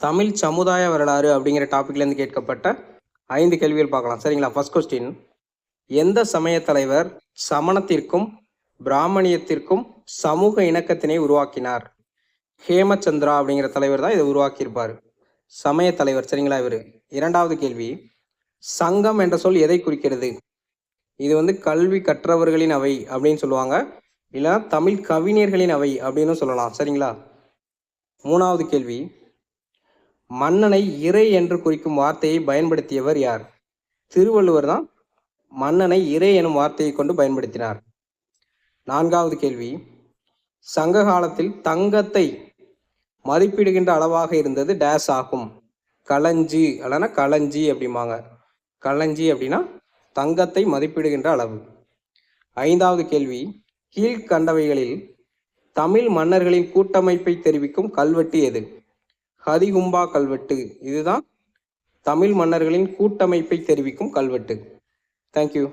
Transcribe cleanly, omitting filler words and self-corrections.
தமிழ் சமுதாய வரலாறு அப்படிங்கிற டாபிக்லேருந்து கேட்கப்பட்ட 5 கேள்விகள் பார்க்கலாம். சரிங்களா? ஃபர்ஸ்ட் கொஸ்டின், எந்த சமய தலைவர் சமணத்திற்கும் பிராமணியத்திற்கும் சமூக இணக்கத்தினை உருவாக்கினார்? ஹேமச்சந்திரா அப்படிங்கிற தலைவர் தான் இதை உருவாக்கியிருப்பார். சமய தலைவர். சரிங்களா? இவர். இரண்டாவது கேள்வி, சங்கம் என்ற சொல் எதை குறிக்கிறது? இது கல்வி கற்றவர்களின் அவை அப்படின்னு சொல்லுவாங்க, இல்லை தமிழ் கவிஞர்களின் அவை அப்படின்னு சொல்லலாம். சரிங்களா? மூணாவது கேள்வி, மன்னனை இறை என்று குறிக்கும் வார்த்தையை பயன்படுத்தியவர் யார்? திருவள்ளுவர் தான் மன்னனை இறை எனும் வார்த்தையை கொண்டு பயன்படுத்தினார். நான்காவது கேள்வி, சங்க காலத்தில் தங்கத்தை மதிப்பிடுகின்ற அளவாக இருந்தது டேஸ் ஆகும்? களஞ்சி அல்லனா களஞ்சி அப்படிம்பாங்க. களஞ்சி அப்படின்னா தங்கத்தை மதிப்பிடுகின்ற அளவு. ஐந்தாவது கேள்வி, கீழ்கண்டவைகளில் தமிழ் மன்னர்களின் கூட்டமைப்பை தெரிவிக்கும் கல்வெட்டு எது? ஹதிகும்பா கல்வெட்டு. இதுதான் தமிழ் மன்னர்களின் கூட்டமைப்பை தெரிவிக்கும் கல்வெட்டு. தேங்க்யூ.